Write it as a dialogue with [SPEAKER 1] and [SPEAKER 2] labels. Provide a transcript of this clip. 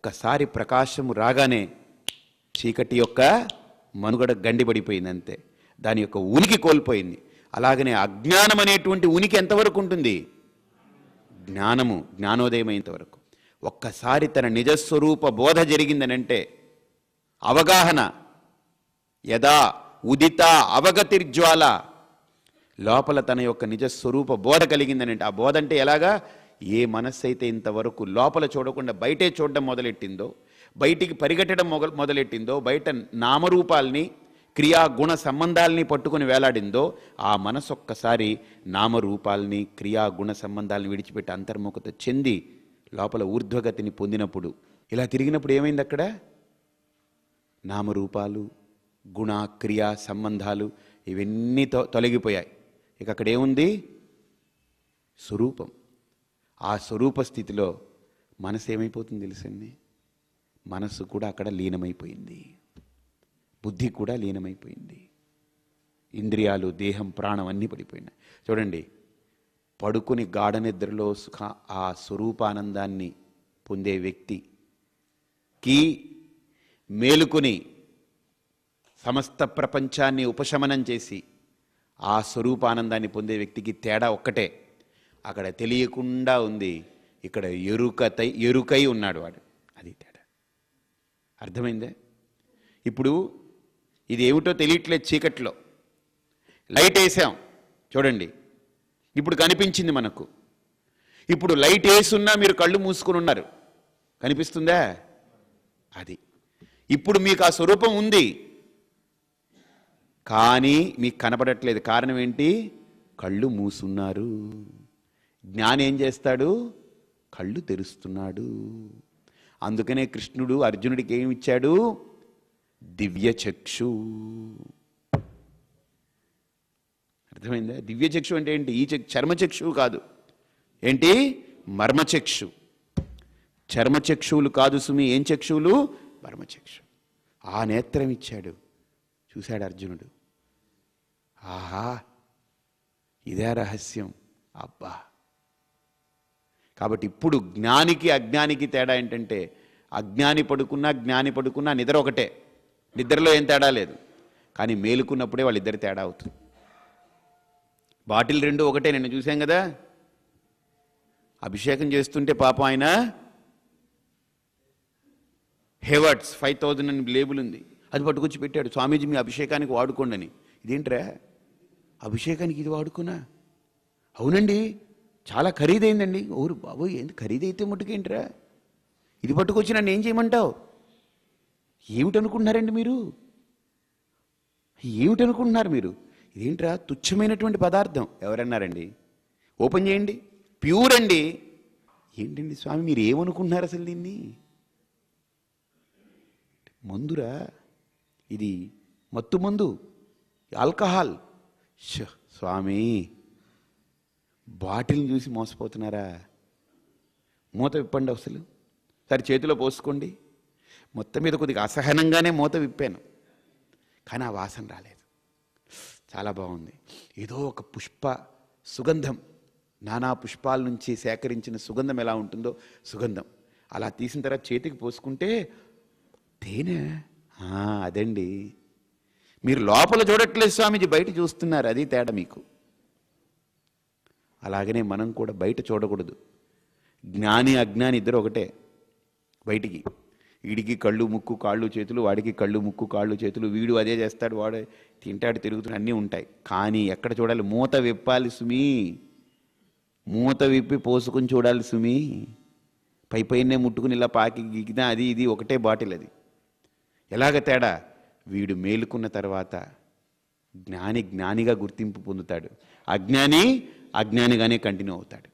[SPEAKER 1] ఒక్కసారి ప్రకాశము రాగానే చీకటి యొక్క మనుగడ గండిపడిపోయింది, అంతే. దాని యొక్క ఉనికి కోల్పోయింది. అలాగనే అజ్ఞానం అనేటువంటి ఉనికి ఎంతవరకు ఉంటుంది? జ్ఞానము, జ్ఞానోదయం అయ్యేంతవరకు. ఒక్కసారి తన నిజస్వరూప బోధ జరిగిందనంటే, అవగాహన, యదా ఉదిత అవగతిర్జ్వాల, లోపల తన యొక్క నిజస్వరూప బోధ కలిగిందనంటే, ఆ బోధ అంటే ఎలాగా? ఏ మనస్సు అయితే ఇంతవరకు లోపల చూడకుండా బయటే చూడడం మొదలెట్టిందో, బయటికి పరిగెట్టడం మొదలెట్టిందో, బయట నామరూపాల్ని క్రియా గుణ సంబంధాలని పట్టుకుని వేలాడిందో, ఆ మనసు ఒక్కసారి నామరూపాల్ని క్రియా గుణ సంబంధాలను విడిచిపెట్టి అంతర్ముఖత చెంది లోపల ఊర్ధ్వగతిని పొందినప్పుడు, ఇలా తిరిగినప్పుడు ఏమైంది? అక్కడ నామరూపాలు, గుణ, క్రియా సంబంధాలు ఇవన్నీ తొలగిపోయాయి. ఇక అక్కడ ఏముంది? స్వరూపం. ఆ స్వరూప స్థితిలో మనసు ఏమైపోతుంది తెలుసండి? మనసు కూడా అక్కడ లీనమైపోయింది, బుద్ధి కూడా లీనమైపోయింది, ఇంద్రియాలు, దేహం, ప్రాణం అన్నీ పడిపోయినాయి. చూడండి, పడుకుని గాఢ నిద్రలో ఆ స్వరూపానందాన్ని పొందే వ్యక్తికి మేలుకొని సమస్త ప్రపంచాన్ని ఉపశమనం చేసి ఆ స్వరూపానందాన్ని పొందే వ్యక్తికి తేడా ఒక్కటే. అక్కడ తెలియకుండా ఉంది, ఇక్కడ ఎరుకై ఉన్నాడు వాడు. అది తేడా. అర్థమైందే? ఇప్పుడు ఇది ఏమిటో తెలియట్లేదు. చీకట్లో లైట్ వేసాం చూడండి, ఇప్పుడు కనిపించింది మనకు. ఇప్పుడు లైట్ వేసున్నా మీరు కళ్ళు మూసుకుని ఉన్నారు, కనిపిస్తుందా? అది ఇప్పుడు మీకు ఆ స్వరూపం ఉంది, కానీ మీకు కనపడట్లేదు. కారణం ఏంటి? కళ్ళు మూసున్నారు. జ్ఞాని ఏం చేస్తాడు? కళ్ళు తెరుస్తున్నాడు. అందుకనే కృష్ణుడు అర్జునుడికి ఏమి ఇచ్చాడు? దివ్యచక్షు. అర్థమైందా? దివ్యచక్షు అంటే ఏంటి? ఈ చర్మచక్షువు కాదు. ఏంటి? మర్మచక్షు. చర్మచక్షువులు కాదు సుమి. ఏం చక్షువులు? మర్మచక్షు. ఆ నేత్రం ఇచ్చాడు. చూశాడు అర్జునుడు. ఆహా, ఇదే రహస్యం. అబ్బా. కాబట్టి ఇప్పుడు జ్ఞానికి అజ్ఞానికి తేడా ఏంటంటే, అజ్ఞాని పడుకున్నా జ్ఞాని పడుకున్నా నిద్ర ఒకటే, నిద్రలో ఏం తేడా లేదు. కానీ మేలుకున్నప్పుడే వాళ్ళిద్దరి తేడా అవుతుంది. బాటిల్ రెండు ఒకటే. నేను చూశాం కదా, అభిషేకం చేస్తుంటే పాపం ఆయన హెవర్ట్స్ 5000 అని లేబుల్ ఉంది, అది పట్టుకొచ్చి పెట్టాడు. స్వామీజీ మీ అభిషేకానికి వాడుకోండి అని. ఇదేంట్రా, అభిషేకానికి ఇది వాడుకున్నా? అవునండి, చాలా ఖరీదైందండి. ఓరు బాబోయ్, ఏంటి ఖరీదైతే మట్టుకేంట్రా, ఇది పట్టుకొచ్చి నన్ను ఏం చేయమంటావు? ఏమిటనుకుంటున్నారండి మీరు? ఏమిటనుకుంటున్నారు మీరు? ఇదేంట్రా, తుచ్చమైనటువంటి పదార్థం. ఎవరన్నారండి? ఓపెన్ చేయండి, ప్యూర్ అండి. ఏంటండి స్వామి మీరు ఏమనుకుంటున్నారు అసలు దీన్ని? మందురా, ఇది మత్తు మందు, ఆల్కహాల్. స్వామి, బాటిల్ని చూసి మోసపోతున్నారా? మూత విప్పండి అసలు, సరే చేతిలో పోసుకోండి. మొత్తం మీద కొద్దిగా అసహనంగానే మూత విప్పాను, కానీ ఆ వాసన రాలేదు. చాలా బాగుంది. ఏదో ఒక పుష్ప సుగంధం, నానా పుష్పాల నుంచి సేకరించిన సుగంధం ఎలా ఉంటుందో సుగంధం. అలా తీసిన తర్వాత చేతికి పోసుకుంటే తేనె. అదండి, మీరు లోపల చూడట్లేదు స్వామీజీ, బయట చూస్తున్నారు. అది తేడా మీకు. అలాగనే మనం కూడా బయట చూడకూడదు. జ్ఞాని అజ్ఞాని ఇద్దరు ఒకటే. బయటికి వీడికి కళ్ళు ముక్కు కాళ్ళు చేతులు, వాడికి కళ్ళు ముక్కు కాళ్ళు చేతులు, వీడు అదే చేస్తాడు, వాడు తింటాడు తిరుగుతాడు, అన్నీ ఉంటాయి. కానీ ఎక్కడ చూడాలి? మూత విప్పాలి సుమి, మూత విప్పి పోసుకుని చూడాలి సుమి. పైనే ముట్టుకుని ఇలా పాకి గిగినా అది ఇది ఒకటే బాటిల్. అది ఎలాగ తేడా? వీడు మేలుకున్న తర్వాత జ్ఞాని జ్ఞానిగా గుర్తింపు పొందుతాడు, అజ్ఞాని అజ్ఞానిగానే కంటిన్యూ అవుతాడు.